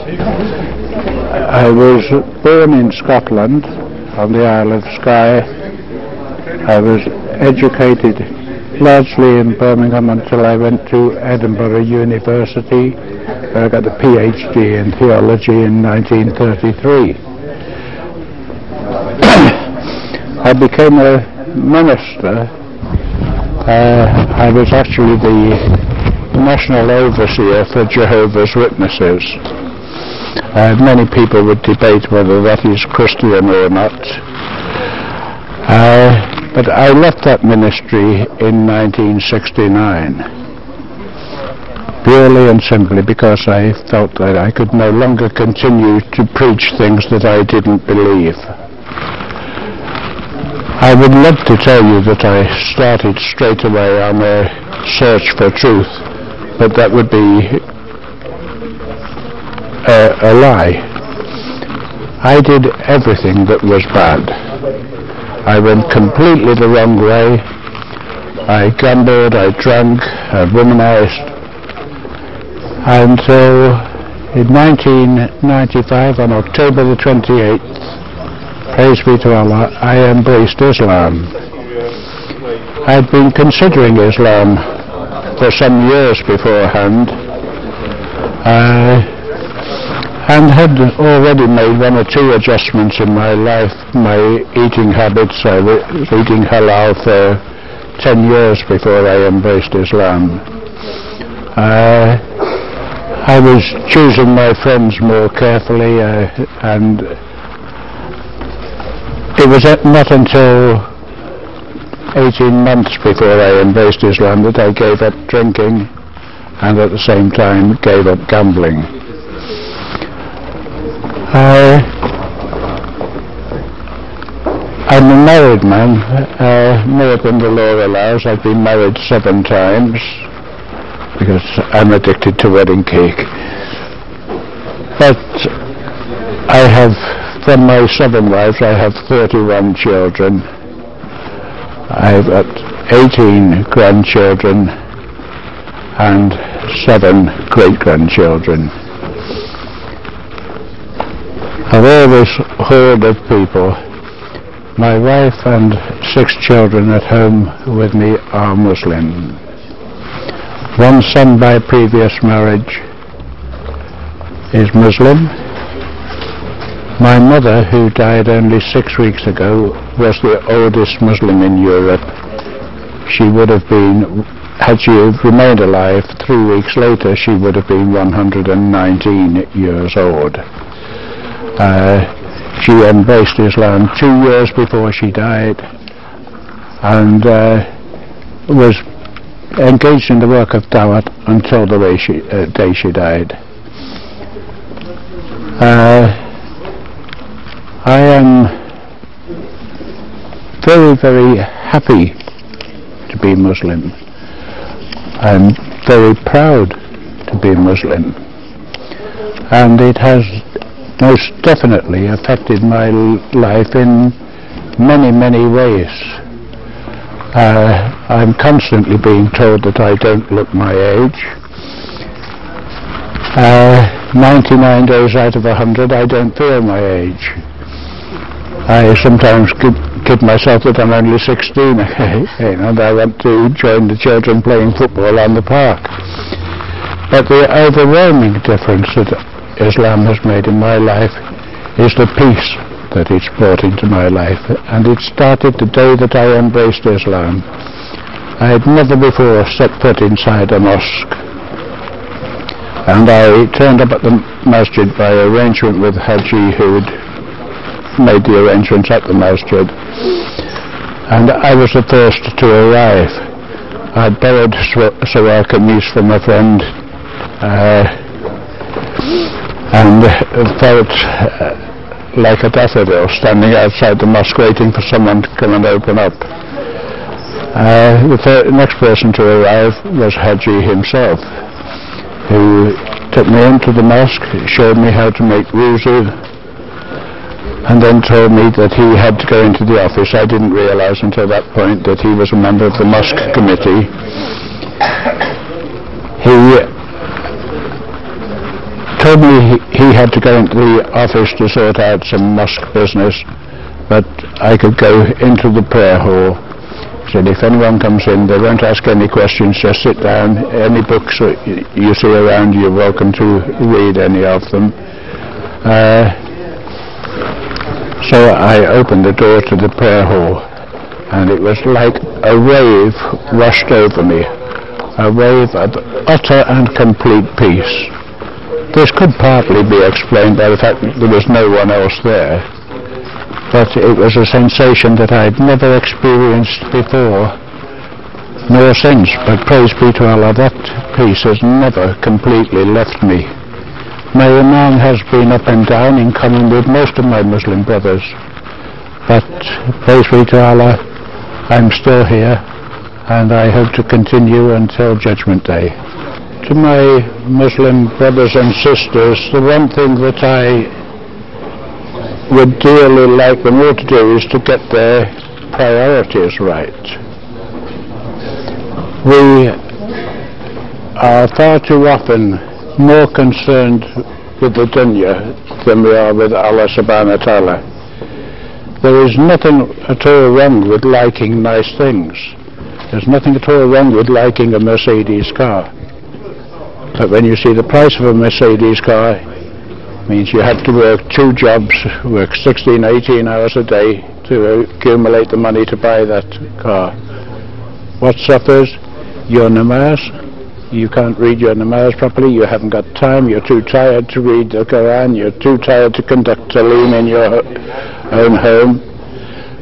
I was born in Scotland on the Isle of Skye. I was educated largely in Birmingham until I went to Edinburgh University, where I got a PhD in theology in 1933. I became a minister. I was actually the national overseer for Jehovah's Witnesses. Many people would debate whether that is Christian or not. But I left that ministry in 1969, purely and simply because I felt that I could no longer continue to preach things that I didn't believe. I would love to tell you that I started straight away on a search for truth, but that would be a lie. I did everything that was bad. I went completely the wrong way. I gambled, I drank, I womanized. Until in 1995, on October the 28th, praise be to Allah, I embraced Islam. I'd been considering Islam for some years beforehand, and had already made one or two adjustments in my life, my eating habits. I was eating halal for 10 years before I embraced Islam. I was choosing my friends more carefully, and it was not until 18 months before I embraced Islam that I gave up drinking and at the same time gave up gambling. I'm a married man, more than the law allows. I've been married 7 times because I'm addicted to wedding cake. But I have, from my 7 wives, I have 31 children. I've got 18 grandchildren and 7 great-grandchildren. Of all this horde of people, my wife and 6 children at home with me are Muslim. 1 son by previous marriage is Muslim. My mother, who died only 6 weeks ago, was the oldest Muslim in Europe. She would have been, had she remained alive 3 weeks later, she would have been 119 years old. She embraced Islam 2 years before she died, and was engaged in the work of Dawat until the day she died. I am very, very happy to be Muslim. I'm very proud to be Muslim, and it has most definitely affected my life in many, many ways. I'm constantly being told that I don't look my age. 99 days out of 100 I don't feel my age. I sometimes kid myself that I'm only 16 and I want to join the children playing football on the park. But the overwhelming difference that Islam has made in my life is the peace that it's brought into my life, and it started the day that I embraced Islam. I had never before set foot inside a mosque, and I turned up at the masjid by arrangement with Haji, who had made the arrangements at the masjid, and I was the first to arrive. I'd borrowed Sawar Kameez from a friend, and felt like a daffodil standing outside the mosque waiting for someone to come and open up. The next person to arrive was Haji himself, who took me into the mosque, showed me how to make wuzu, and then told me that he had to go into the office. I didn't realize until that point that he was a member of the mosque committee. He told me he had to go into the office to sort out some mosque business, but I could go into the prayer hall. He said, if anyone comes in, they won't ask any questions, just sit down. Any books you see around, you're welcome to read any of them. So I opened the door to the prayer hall, and it was like a wave rushed over me, a wave of utter and complete peace. This could partly be explained by the fact that there was no one else there, but it was a sensation that I'd never experienced before, nor since. But praise be to Allah, that peace has never completely left me. My iman has been up and down in common with most of my Muslim brothers, but praise be to Allah, I'm still here, and I hope to continue until Judgment Day. To my Muslim brothers and sisters, the one thing that I would dearly like them all to do is to get their priorities right. We are far too often more concerned with the dunya than we are with Allah subhanahu wa ta'ala. There is nothing at all wrong with liking nice things. There's nothing at all wrong with liking a Mercedes car. But when you see the price of a Mercedes car, it means you have to work 2 jobs, work 16, 18 hours a day to accumulate the money to buy that car. What suffers? Your namaz. You can't read your namaz properly, you haven't got time, you're too tired to read the Quran, you're too tired to conduct talim in your own home.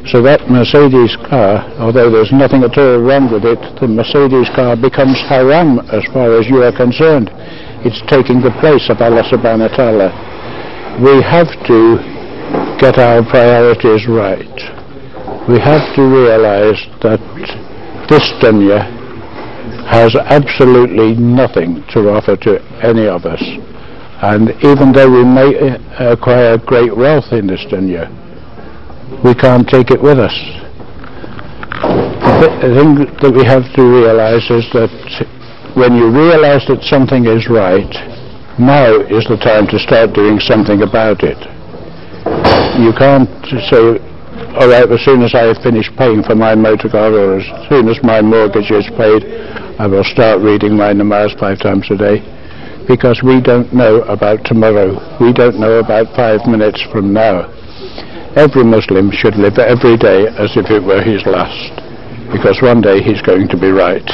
So that Mercedes car, although there's nothing at all wrong with it, the Mercedes car becomes haram as far as you are concerned. It's taking the place of Allah subhanahu wa ta'ala. We have to get our priorities right. We have to realize that this dunya has absolutely nothing to offer to any of us. And even though we may acquire great wealth in this dunya, we can't take it with us. The thing that we have to realize is that when you realize that something is right, now is the time to start doing something about it. You can't say, all right, as soon as I finish paying for my motor car, or as soon as my mortgage is paid, I will start reading my namaz 5 times a day, because we don't know about tomorrow. We don't know about 5 minutes from now. Every Muslim should live every day as if it were his last, because one day he's going to be right.